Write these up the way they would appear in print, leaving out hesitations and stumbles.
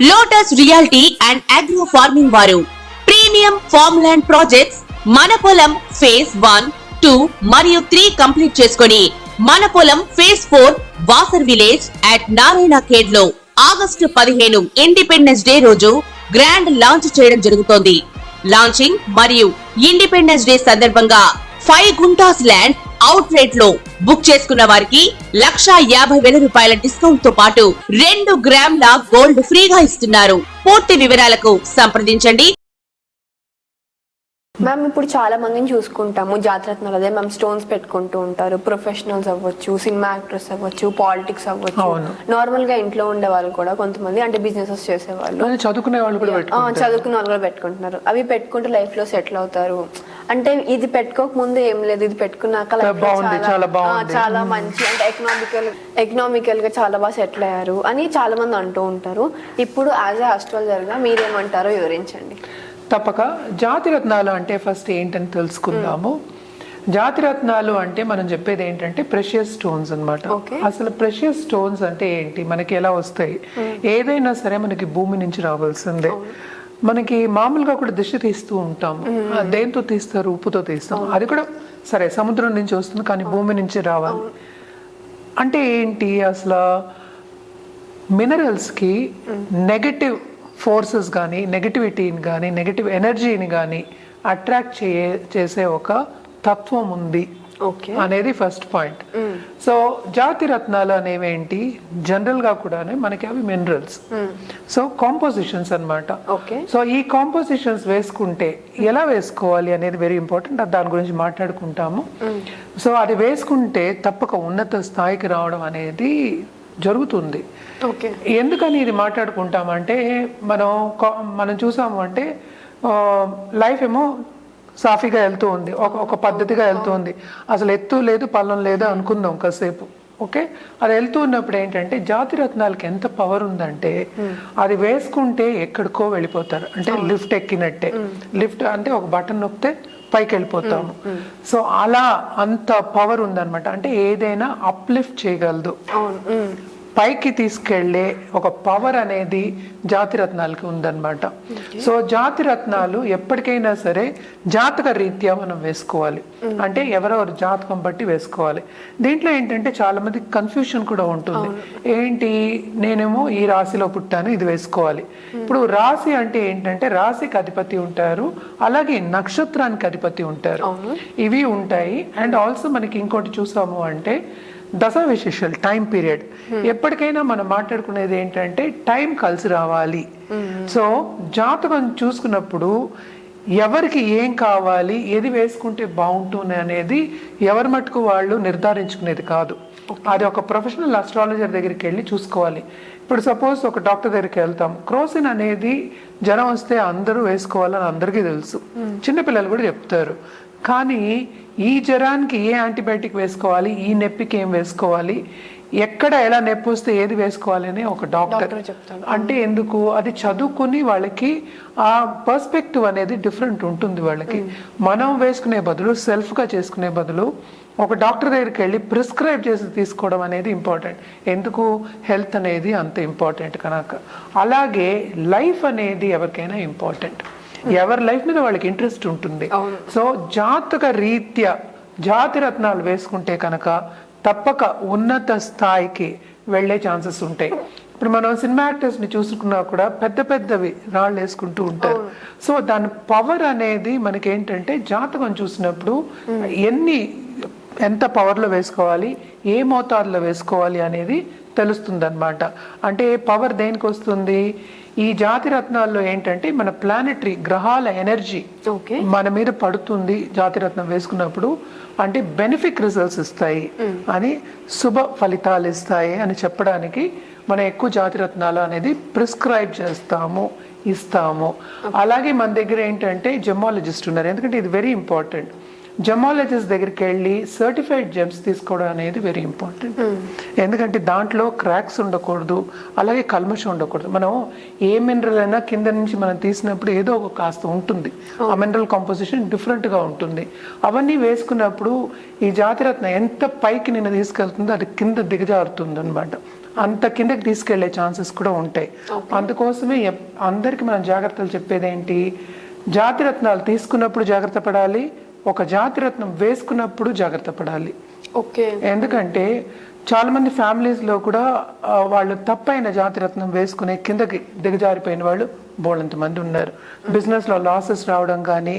Lotus reality and agro farming వారు premium farm land projects మన పొలం ఫేజ్ 1, 2 మరియు 3 కంప్లీట్ చేసుకొని మన పొలం phase 4 Wasar village at Narayana Khed లో ఆగస్టు 15 ఇండిపెండెన్స్ డే రోజు గ్రాండ్ లాంచ్ చేయడం జరుగుతోంది. లాంచింగ్ మరియు ఇండిపెండెన్స్ డే సందర్భంగా 5 గుంటాస్ ల్యాండ్ అవుట్ రేట్ లో బుక్ చేసుకున్న వారికి 1,50,000 రూపాయల డిస్కౌంట్ తో పాటు 2 గ్రాముల గోల్డ్ ఫ్రీగా ఇస్తున్నారు. పూర్తి వివరాలకు సంప్రదించండి. మ్యామ్ ఇప్పుడు చాలా మందిని చూసుకుంటాము జాతరత్నాలు, అదే మ్యామ్ స్టోన్స్ పెట్టుకుంటూ ఉంటారు. ప్రొఫెషనల్స్ అవ్వచ్చు, సినిమా యాక్టర్స్ అవ్వచ్చు, పాలిటిక్స్ అవ్వచ్చు, నార్మల్ గా ఇంట్లో ఉండే వాళ్ళు కూడా కొంతమంది, అంటే బిజినెసెస్ చేసేవాళ్ళు, చదువుకునే వాళ్ళు కూడా పెట్టుకుంటున్నారు. అవి పెట్టుకుంటే లైఫ్ లో సెటిల్ అవుతారు. అంటే ఇది పెట్టుకోక ముందు ఏం లేదు, ఇది పెట్టుకున్నాక చాలా మంచి, అంటే ఎకనామికల్ గా చాలా బాగా సెటిల్ అయ్యారు అని చాలా మంది అంటూ ఉంటారు. ఇప్పుడు యాజ్ ఏ ఆస్ట్రాలజర్ గా మీరేమంటారో వివరించండి. తప్పక. జాతిరత్నాలు అంటే ఫస్ట్ ఏంటని తెలుసుకుందాము. జాతిరత్నాలు అంటే మనం చెప్పేది ఏంటంటే ప్రెషియస్ స్టోన్స్ అన్నమాట. అసలు ప్రెషియస్ స్టోన్స్ అంటే ఏంటి, మనకి ఎలా వస్తాయి? ఏదైనా సరే మనకి భూమి నుంచి రావాల్సిందే. మనకి మామూలుగా కూడా దిష్టి తీస్తూ ఉంటాం. దేంతో తీస్తారు? ఉప్పుతో తీస్తాం. అది కూడా సరే సముద్రం నుంచి వస్తుంది, కానీ భూమి నుంచి రావాలి. అంటే ఏంటి, అసలు మినరల్స్కి నెగటివ్ ఫోర్సెస్ కానీ, నెగటివిటీని కానీ, నెగటివ్ ఎనర్జీని కానీ అట్రాక్ట్ చేసే ఒక తత్వం ఉంది అనేది ఫస్ట్ పాయింట్. సో జాతి రత్నాలు అనేవి ఏంటి, జనరల్ గా కూడా మనకి అవి మినరల్స్. సో కాంపోజిషన్స్ అన్నమాట. సో ఈ కాంపోజిషన్స్ వేసుకుంటే ఎలా వేసుకోవాలి అనేది వెరీ ఇంపార్టెంట్. దాని గురించి మాట్లాడుకుంటాము. సో అది వేసుకుంటే తప్పక ఉన్నత స్థాయికి రావడం అనేది జరుగుతుంది. ఎందుకని ఇది మాట్లాడుకుంటామంటే మనం చూసాము అంటే లైఫ్ ఏమో సాఫీగా వెళ్తూ ఉంది, ఒక పద్ధతిగా వెళ్తూ ఉంది. అసలు ఎత్తు లేదు పల్లం లేదు అనుకుందాం కాసేపు. ఓకే, అది వెళ్తూ ఉన్నప్పుడు ఏంటంటే జాతి రత్నాలకి ఎంత పవర్ ఉందంటే అది వేసుకుంటే ఎక్కడికో వెళ్ళిపోతారు. అంటే లిఫ్ట్ ఎక్కినట్టే. లిఫ్ట్ అంటే ఒక బటన్ నొక్కితే పైకి వెళ్ళిపోతాము. సో అలా అంత పవర్ ఉందన్నమాట. అంటే ఏదైనా అప్లిఫ్ట్ చేయగలదు, పైకి తీసుకెళ్లే ఒక పవర్ అనేది జాతి రత్నాలకి ఉందన్నమాట. సో జాతి రత్నాలు ఎప్పటికైనా సరే జాతక రీత్యా మనం వేసుకోవాలి. అంటే ఎవరెవరు జాతకం బట్టి వేసుకోవాలి. దీంట్లో ఏంటంటే చాలా మంది కన్ఫ్యూషన్ కూడా ఉంటుంది. ఏంటి, నేనేమో ఈ రాశిలో పుట్టాను, ఇది వేసుకోవాలి. ఇప్పుడు రాశి అంటే ఏంటంటే రాశికి అధిపతి ఉంటారు, అలాగే నక్షత్రానికి అధిపతి ఉంటారు, ఇవి ఉంటాయి. అండ్ ఆల్సో మనకి ఇంకోటి చూసాము అంటే దశ విశేషాలు, టైం పీరియడ్. ఎప్పటికైనా మనం మాట్లాడుకునేది ఏంటంటే టైం కలిసి రావాలి. సో జాతకం చూసుకున్నప్పుడు ఎవరికి ఏం కావాలి, ఏది వేసుకుంటే బాగుంటుంది అనేది ఎవరి మటుకు వాళ్ళు నిర్ధారించుకునేది కాదు. అది ఒక ప్రొఫెషనల్ అస్ట్రాలజర్ దగ్గరికి వెళ్ళి చూసుకోవాలి. ఇప్పుడు సపోజ్ ఒక డాక్టర్ దగ్గరికి వెళ్తాం, క్రోసిన్ అనేది జ్వరం వస్తే అందరూ వేసుకోవాలని అందరికీ తెలుసు, చిన్నపిల్లలు కూడా చెప్తారు. కానీ ఈ జ్వరానికి ఏ యాంటీబయాటిక్ వేసుకోవాలి, ఈ నొప్పికి ఏం వేసుకోవాలి, ఎక్కడ ఎలా నొప్పి వస్తే ఏది వేసుకోవాలి అని ఒక డాక్టర్ చెప్తాడు. అంటే ఎందుకు, అది చదువుకుని వాళ్ళకి ఆ పర్స్పెక్టివ్ అనేది డిఫరెంట్ ఉంటుంది వాళ్ళకి. మనం వేసుకునే బదులు, సెల్ఫ్గా చేసుకునే బదులు ఒక డాక్టర్ దగ్గరికి వెళ్ళి ప్రిస్క్రైబ్ చేసి తీసుకోవడం అనేది ఇంపార్టెంట్. ఎందుకు, హెల్త్ అనేది అంత ఇంపార్టెంట్ కనుక. అలాగే లైఫ్ అనేది ఎవరికైనా ఇంపార్టెంట్, ఎవరి లైఫ్ మీద వాళ్ళకి ఇంట్రెస్ట్ ఉంటుంది. సో జాతక రీత్యా జాతి రత్నాలు వేసుకుంటే కనుక తప్పక ఉన్నత స్థాయికి వెళ్ళే ఛాన్సెస్ ఉంటాయి. ఇప్పుడు మనం సినిమా యాక్టర్స్ ని చూసుకున్నా కూడా పెద్ద పెద్దవి రాళ్ళు వేసుకుంటూ ఉంటారు. సో దాని పవర్ అనేది మనకి ఏంటంటే జాతకం చూసినప్పుడు ఎంత పవర్లో వేసుకోవాలి, ఏ మోతాదులో వేసుకోవాలి అనేది తెలుస్తుంది అనమాట. అంటే పవర్ దేనికి వస్తుంది, ఈ జాతి రత్నాల్లో ఏంటంటే మన ప్లానెటరీ గ్రహాల ఎనర్జీ మన మీద పడుతుంది జాతి రత్నం వేసుకున్నప్పుడు. అంటే బెనిఫిక్ రిజల్ట్స్ ఇస్తాయి అని, శుభ ఫలితాలు ఇస్తాయి అని చెప్పడానికి మనం ఎక్కువ జాతి రత్నాలు అనేది ప్రిస్క్రైబ్ చేస్తాము, ఇస్తాము. అలాగే మన దగ్గర ఏంటంటే జెమాలజిస్ట్ ఉన్నారు. ఎందుకంటే ఇది వెరీ ఇంపార్టెంట్. జెమాలజిస్ట్ దగ్గరికి వెళ్ళి సర్టిఫైడ్ జెమ్స్ తీసుకోవడం అనేది వెరీ ఇంపార్టెంట్. ఎందుకంటే దాంట్లో క్రాక్స్ ఉండకూడదు, అలాగే కల్మషం ఉండకూడదు. మనం ఏ మినరల్ అయినా కింద నుంచి మనం తీసినప్పుడు ఏదో ఒక కాస్త ఉంటుంది, ఆ మినరల్ కాంపోజిషన్ డిఫరెంట్గా ఉంటుంది. అవన్నీ వేసుకున్నప్పుడు ఈ జాతిరత్న ఎంత పైకి నిన్ను తీసుకెళ్తుందో అది కింద దిగజారుతుంది అనమాట. అంత కిందకి తీసుకెళ్లే ఛాన్సెస్ కూడా ఉంటాయి. అందుకోసమే అందరికి మనం జాగ్రత్తలు చెప్పేది ఏంటి, జాతిరత్నాలు తీసుకున్నప్పుడు జాగ్రత్త పడాలి, ఒక జాతిరత్నం వేసుకున్నప్పుడు జాగ్రత్త పడాలి. ఎందుకంటే చాలా మంది ఫ్యామిలీస్ లో కూడా వాళ్ళు తప్పైన జాతిరత్నం వేసుకునే కిందకి దిగజారిపోయిన వాళ్ళు బోళ్ళంత మంది ఉన్నారు. బిజినెస్ లో లాసెస్ రావడం కానీ,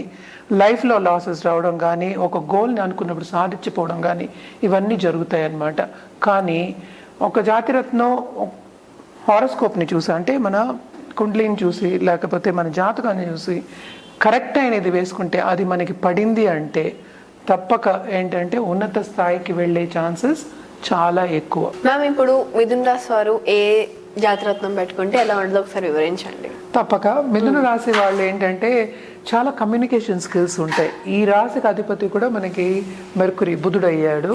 లైఫ్ లో లాసెస్ రావడం కానీ, ఒక గోల్ని అనుకున్నప్పుడు సాధించిపోవడం కానీ ఇవన్నీ జరుగుతాయి అన్నమాట. కానీ ఒక జాతిరత్నం హారోస్కోప్ని చూసి, అంటే మన కుండ్లీని చూసి లేకపోతే మన జాతకాన్ని చూసి కరెక్ట్ అయినది వేసుకుంటే అది మనకి పడింది అంటే తప్పక ఏంటంటే ఉన్నత స్థాయికి వెళ్ళే ఛాన్సెస్ చాలా ఎక్కువ. మ్యామ్, ఇప్పుడు మిథున రాశి వారు ఏ జాతిరత్నం పెట్టుకుంటే ఎలా ఉండదో ఒకసారి వివరించండి. తప్పక మిథున రాశి వాళ్ళు ఏంటంటే చాలా కమ్యూనికేషన్ స్కిల్స్ ఉంటాయి. ఈ రాశికి అధిపతి కూడా మనకి మెర్కురీ, బుధుడు అయ్యాడు.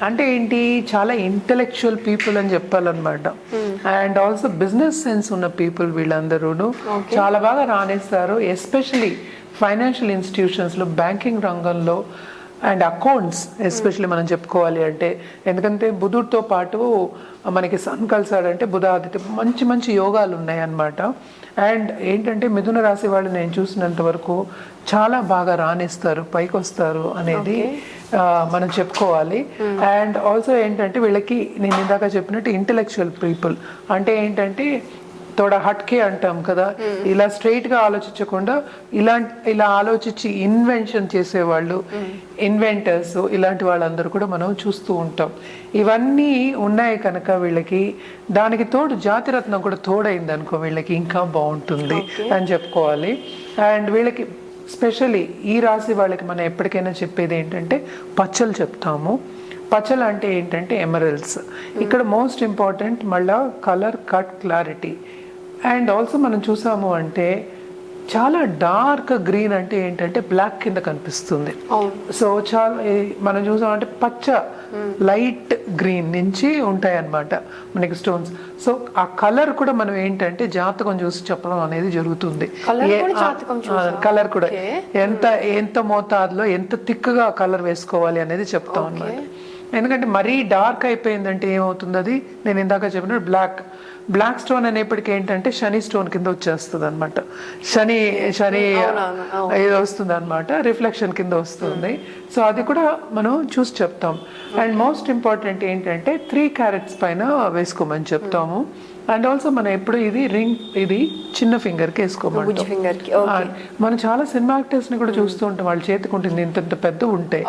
అంటే ఏంటి, చాలా ఇంటెలెక్చువల్ పీపుల్ అని చెప్పాలన్నమాట. అండ్ ఆల్సో బిజినెస్ సెన్స్ ఉన్న పీపుల్ వీళ్ళందరూ చాలా బాగా రాణిస్తారు. ఎస్పెషలీ ఫైనాన్షియల్ ఇన్స్టిట్యూషన్స్ లో, బ్యాంకింగ్ రంగంలో అండ్ అకౌంట్స్ ఎస్పెషల్లీ మనం చెప్పుకోవాలి అంటే, ఎందుకంటే బుధుడితో పాటు మనకి సన్ కలిసాడంటే బుధాదిత్య మంచి మంచి యోగాలు ఉన్నాయి అన్నమాట. అండ్ ఏంటంటే మిథున రాశి వాళ్ళు నేను చూసినంత వరకు చాలా బాగా రాణిస్తారు, పైకి వస్తారు అనేది మనం చెప్పుకోవాలి. అండ్ ఆల్సో ఏంటంటే వీళ్ళకి నేను ఇందాక చెప్పినట్టు ఇంటెలెక్చువల్ పీపుల్ అంటే ఏంటంటే తోడ హట్కే అంటాం కదా, ఇలా స్ట్రైట్ గా ఆలోచించకుండా ఇలా ఆలోచించి ఇన్వెన్షన్ చేసేవాళ్ళు, ఇన్వెంటర్స్, ఇలాంటి వాళ్ళందరూ కూడా మనం చూస్తూ ఉంటాం. ఇవన్నీ ఉన్నాయి కనుక వీళ్ళకి దానికి తోడు జాతిరత్నం కూడా తోడైంది అనుకో వీళ్ళకి ఇంకా బాగుంటుంది అని చెప్పుకోవాలి. అండ్ వీళ్ళకి స్పెషల్లీ ఈ రాశి వాళ్ళకి మనం ఎప్పటికైనా చెప్పేది ఏంటంటే పచ్చలు చెప్తాము. పచ్చలు అంటే ఏంటంటే ఎమరల్డ్స్. ఇక్కడ మోస్ట్ ఇంపార్టెంట్ మళ్ళా colour, cut, clarity. And also మనం చూసాము అంటే చాలా డార్క్ గ్రీన్ అంటే ఏంటంటే బ్లాక్ కింద కనిపిస్తుంది. సో చాలా మనం చూసామంటే పచ్చ లైట్ గ్రీన్ నుంచి ఉంటాయి అన్నమాట మనకి స్టోన్స్. సో ఆ కలర్ కూడా మనం ఏంటంటే జాతకం చూసి చెప్పడం అనేది జరుగుతుంది. కలర్ కూడా ఎంత మోతాదులో ఎంత థిక్గా కలర్ వేసుకోవాలి అనేది చెప్తాం అన్నమాట. ఎందుకంటే మరీ డార్క్ అయిపోయిందంటే ఏమవుతుంది, అది నేను ఇందాక చెప్పినట్టు బ్లాక్ స్టోన్ అనేప్పటికీ ఏంటంటే శని స్టోన్ కింద వచ్చేస్తుంది అనమాట. శని ఏదో వస్తుంది అనమాట, రిఫ్లెక్షన్ కింద వస్తుంది. సో అది కూడా మనం చూసి చెప్తాం. అండ్ మోస్ట్ ఇంపార్టెంట్ ఏంటంటే 3 carats పైన వేసుకోమని చెప్తాము. అండ్ ఆల్సో మనం ఎప్పుడు ఇది చిన్న ఫింగర్ కి వేసుకోమంటాం. మనం చాలా సినిమా యాక్టర్స్ ని కూడా చూస్తూ ఉంటాం, వాళ్ళ చేతికి ఉంటుంది ఇంత పెద్ద ఉంటాయి.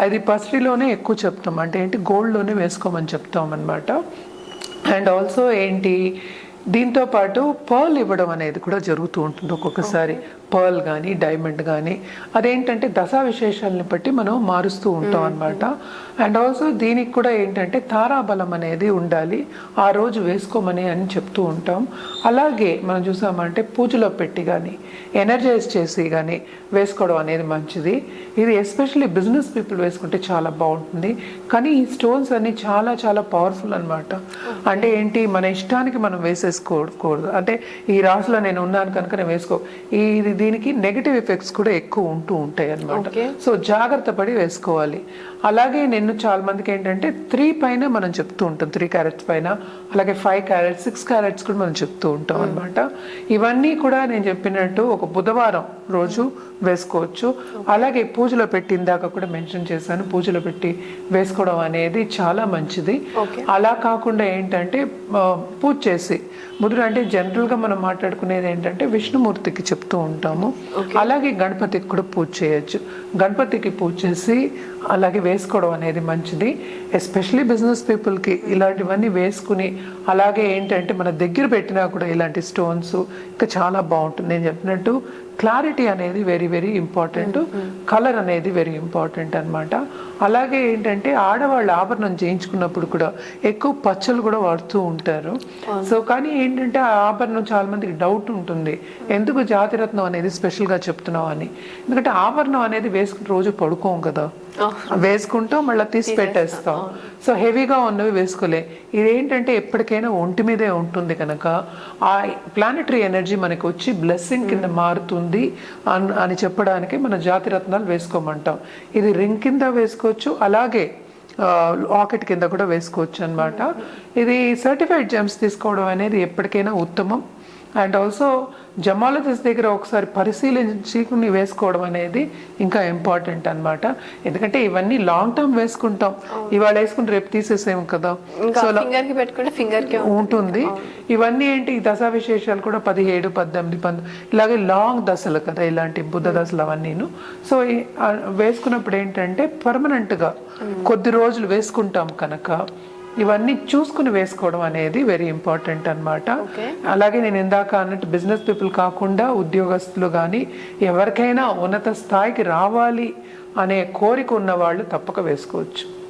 అది పసిడిలోనే ఎక్కువ చెప్తాం, అంటే ఏంటి గోల్డ్ లోనే వేసుకోమని చెప్తాం అన్నమాట. అండ్ ఆల్సో ఏంటి, దీంతో పాటు పర్ల్ ఇవ్వడం అనేది కూడా జరుగుతూ ఉంటుంది ఒక్కొక్కసారి. పర్ల్ కానీ డైమండ్ కానీ అదేంటంటే దశా విశేషాలని బట్టి మనం మారుస్తూ ఉంటాం అన్నమాట. అండ్ ఆల్సో దీనికి కూడా ఏంటంటే తారాబలం అనేది ఉండాలి, ఆ రోజు వేసుకోమని అని చెప్తూ ఉంటాం. అలాగే మనం చూసామంటే పూజలో పెట్టి కానీ ఎనర్జైజ్ చేసి కానీ వేసుకోవడం అనేది మంచిది. ఇది ఎస్పెషల్లీ బిజినెస్ పీపుల్ వేసుకుంటే చాలా బాగుంటుంది. కానీ ఈ స్టోన్స్ అన్ని చాలా చాలా పవర్ఫుల్ అన్నమాట. అంటే ఏంటి, మన ఇష్టానికి మనం వేసేసుకోకూడదు. అంటే ఈ రాశిలో నేను ఉన్నాను కనుక నేను వేసుకో, దీనికి నెగటివ్ ఎఫెక్ట్స్ కూడా ఎక్కువ ఉంటూ ఉంటాయి అన్నమాట. సో జాగ్రత్త పడి వేసుకోవాలి. అలాగే నేను చాలా మందికి ఏంటంటే 3 పైన మనం చెప్తూ ఉంటాం, 3 carats పైన, అలాగే 5 carats, 6 carats కూడా మనం చెప్తూ ఉంటాం అన్నమాట. ఇవన్నీ కూడా నేను చెప్పినట్టు ఒక బుధవారం రోజు వేసుకోవచ్చు. అలాగే పూజలో పెట్టి ఇందాక కూడా మెన్షన్ చేశాను, పూజలో పెట్టి వేసుకోవడం అనేది చాలా మంచిది. అలా కాకుండా ఏంటంటే పూజ చేసి, బుధుడు అంటే జనరల్ గా మనం మాట్లాడుకునేది ఏంటంటే విష్ణుమూర్తికి చెప్తూ ఉంటాము. అలాగే గణపతికి కూడా పూజ చేయొచ్చు. గణపతికి పూజ చేసి అలాగే వేసుకోవడం అనేది మంచిది. ఎస్పెషలీ బిజినెస్ పీపుల్కి ఇలాంటివన్నీ వేసుకుని అలాగే ఏంటంటే మన దగ్గర పెట్టినా కూడా ఇలాంటి స్టోన్స్ ఇంకా చాలా బాగుంటుంది. నేను చెప్పినట్టు క్లారిటీ అనేది వెరీ వెరీ ఇంపార్టెంట్, కలర్ అనేది వెరీ ఇంపార్టెంట్ అన్నమాట. అలాగే ఏంటంటే ఆడవాళ్ళు ఆభరణం చేయించుకున్నప్పుడు కూడా ఎక్కువ పచ్చలు కూడా వాడుతూ ఉంటారు. సో కానీ ఏంటంటే ఆ ఆభరణం చాలా మందికి డౌట్ ఉంటుంది, ఎందుకు జాతిరత్నం అనేది స్పెషల్ గా చెప్తున్నావు అని. ఎందుకంటే ఆభరణం అనేది వేసుకుని రోజు పడుకోం కదా, వేసుకుంటూ మళ్ళీ తీసి పెట్టేస్తాం. సో హెవీగా ఉన్నవి వేసుకోలే. ఇదేంటంటే ఎప్పటికైనా ఒంటి మీదే ఉంటుంది కనుక ఆ ప్లానెటరీ ఎనర్జీ మనకి వచ్చి బ్లెస్సింగ్ కింద మారుతుంది అని చెప్పడానికి మన జాతిరత్నాలు వేసుకోమంటాం. ఇది రింగ్ కింద వేసుకోవచ్చు, అలాగే లాకెట్ కింద కూడా వేసుకోవచ్చు అన్నమాట. ఇది సర్టిఫైడ్ జెమ్స్ తీసుకోవడం అనేది ఎప్పటికైనా ఉత్తమం. అండ్ ఆల్సో జమాలజిస్ట్ దగ్గర ఒకసారి పరిశీలించుకుని వేసుకోవడం అనేది ఇంకా ఇంపార్టెంట్ అన్నమాట. ఎందుకంటే ఇవన్నీ లాంగ్ టర్మ్ వేసుకుంటాం, ఇవాళ వేసుకుని రేపు తీసేసేము కదా, సో ఉంటుంది. ఇవన్నీ ఏంటి దశా విశేషాలు కూడా 17, 18, 19 ఇలాగే లాంగ్ దశలు కదా, ఇలాంటి బుద్ధ దశలు అవన్నీను. సో వేసుకున్నప్పుడు ఏంటంటే పర్మనెంట్ గా కొద్ది రోజులు వేసుకుంటాం కనుక ఇవన్నీ చూసుకుని వేసుకోవడం అనేది వెరీ ఇంపార్టెంట్ అన్నమాట. అలాగే నేను ఇందాక అన్నట్టు బిజినెస్ పీపుల్ కాకుండా ఉద్యోగస్తులు కానీ ఎవరికైనా ఉన్నత స్థాయికి రావాలి అనే కోరిక ఉన్న వాళ్ళు తప్పక వేసుకోవచ్చు.